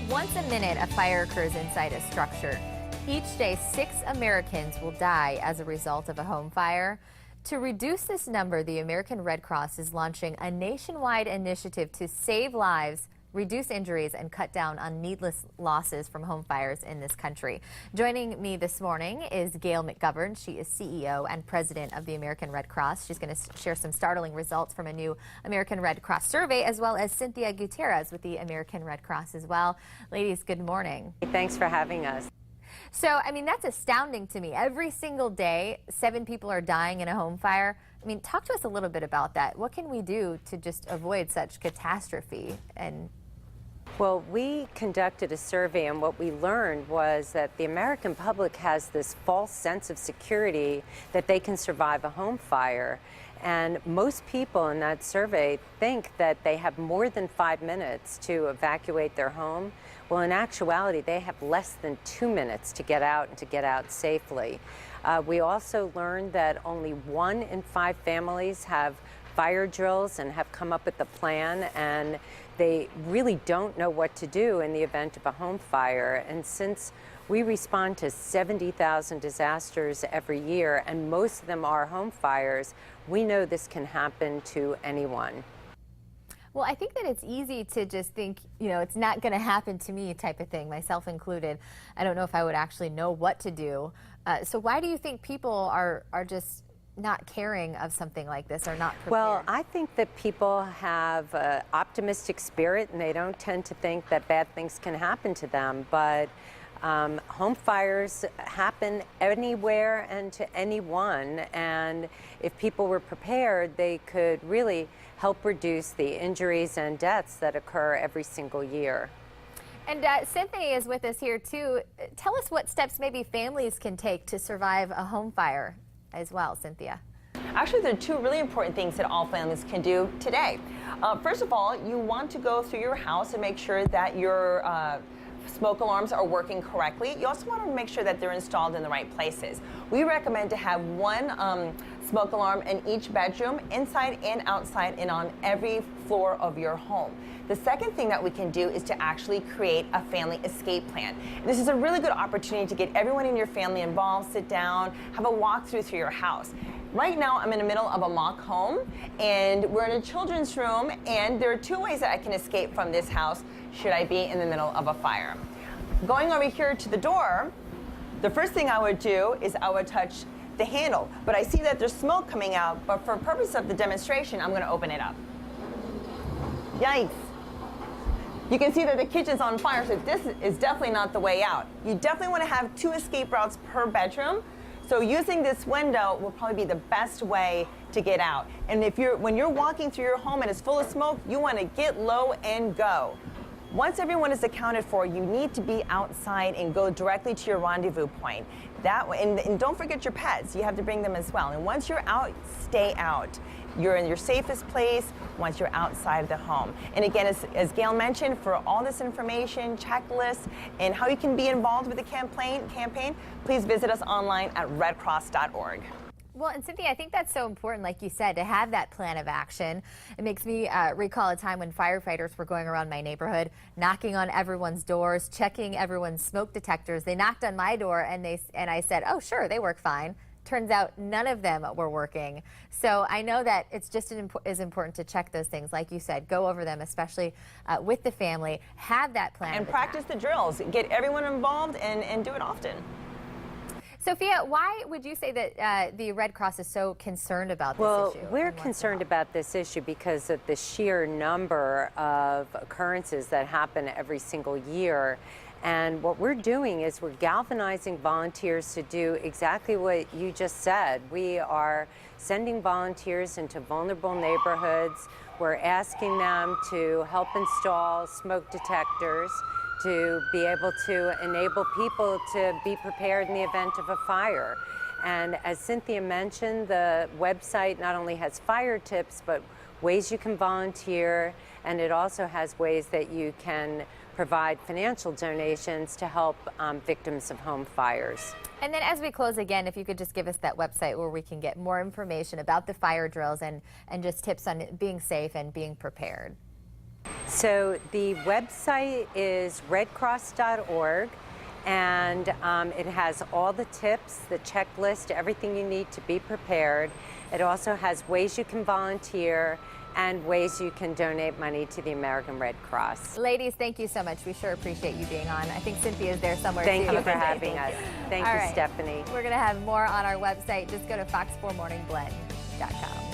Once a minute, a fire occurs inside a structure. Each day, 6 Americans will die as a result of a home fire. To reduce this number, the American Red Cross is launching a nationwide initiative to save lives, reduce injuries, and cut down on needless losses from home fires in this country. Joining me this morning is Gail McGovern. She is CEO and president of the American Red Cross. She's going to share some startling results from a new American Red Cross survey, as well as Cynthia Gutierrez with the American Red Cross as well. Ladies, good morning. Thanks for having us. So, I mean, that's astounding to me. Every single day, 7 people are dying in a home fire. I mean, talk to us a little bit about that. What can we do to just avoid such catastrophe? Well, we conducted a survey, and what we learned was that the American public has this false sense of security that they can survive a home fire. And most people in that survey think that they have more than 5 minutes to evacuate their home. Well, in actuality, they have less than 2 minutes to get out and to get out safely. We also learned that only 1 in 5 families have fire drills and have come up with a plan, and they really don't know what to do in the event of a home fire. And since we respond to 70,000 disasters every year, and most of them are home fires, we know this can happen to anyone. Well, I think that it's easy to just think, you know, it's not going to happen to me type of thing, myself included. I don't know if I would actually know what to do. So why do you think people are just not caring of something like this or not prepared? Well, I think that people have an optimistic spirit, and they don't tend to think that bad things can happen to them. But home fires happen anywhere and to anyone, and if people were prepared, they could really help reduce the injuries and deaths that occur every single year. And Cynthia is with us here too. Tell us what steps maybe families can take to survive a home fire as well, Cynthia. Actually, there are 2 really important things that all families can do today. First of all, you want to go through your house and make sure that your smoke alarms are working correctly. You also want to make sure that they're installed in the right places. We recommend to have 1 smoke alarm in each bedroom, inside and outside, and on every floor of your home. The second thing that we can do is to actually create a family escape plan. This is a really good opportunity to get everyone in your family involved, sit down, have a walkthrough through your house. Right now, I'm in the middle of a mock home, and we're in a children's room, and there are 2 ways that I can escape from this house should I be in the middle of a fire. Going over here to the door, the first thing I would do is I would touch the handle, but I see that there's smoke coming out, but for purpose of the demonstration, I'm going to open it up. Yikes. You can see that the kitchen's on fire, so this is definitely not the way out. You definitely want to have 2 escape routes per bedroom. So using this window will probably be the best way to get out. And when you're walking through your home and it's full of smoke, you want to get low and go. Once everyone is accounted for, you need to be outside and go directly to your rendezvous point. That way, and don't forget your pets. You have to bring them as well. And once you're out, stay out. You're in your safest place once you're outside the home. And again, as Gail mentioned, for all this information, checklists, and how you can be involved with the campaign, please visit us online at redcross.org. Well, and Cynthia, I think that's so important, like you said, to have that plan of action. It makes me recall a time when firefighters were going around my neighborhood, knocking on everyone's doors, checking everyone's smoke detectors. They knocked on my door, and I said, oh, sure, they work fine. Turns out none of them were working. So I know that it's just as important to check those things. Like you said, go over them, especially with the family. Have that plan. And practice the drills. Get everyone involved and do it often. Sophia, why would you say that the Red Cross is so concerned about this issue? Well, we're concerned about this issue because of the sheer number of occurrences that happen every single year. And what we're doing is we're galvanizing volunteers to do exactly what you just said. We are sending volunteers into vulnerable neighborhoods. We're asking them to help install smoke detectors, to be able to enable people to be prepared in the event of a fire. And as Cynthia mentioned, the website not only has fire tips, but ways you can volunteer, and it also has ways that you can provide financial donations to help victims of home fires. And then as we close again, if you could just give us that website where we can get more information about the fire drills and just tips on being safe and being prepared. So the website is redcross.org, and it has all the tips, the checklist, everything you need to be prepared. It also has ways you can volunteer and ways you can donate money to the American Red Cross. Ladies, thank you so much. We sure appreciate you being on. I think Cynthia's there somewhere too. Thank you for having us. Thank All you, right. Stephanie. We're going to have more on our website. Just go to fox4morningblend.com.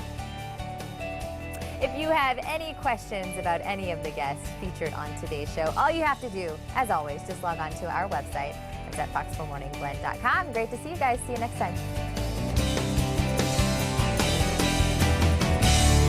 If you have any questions about any of the guests featured on today's show, all you have to do, as always, just log on to our website. It's at fox4morningblend.com. Great to see you guys. See you next time.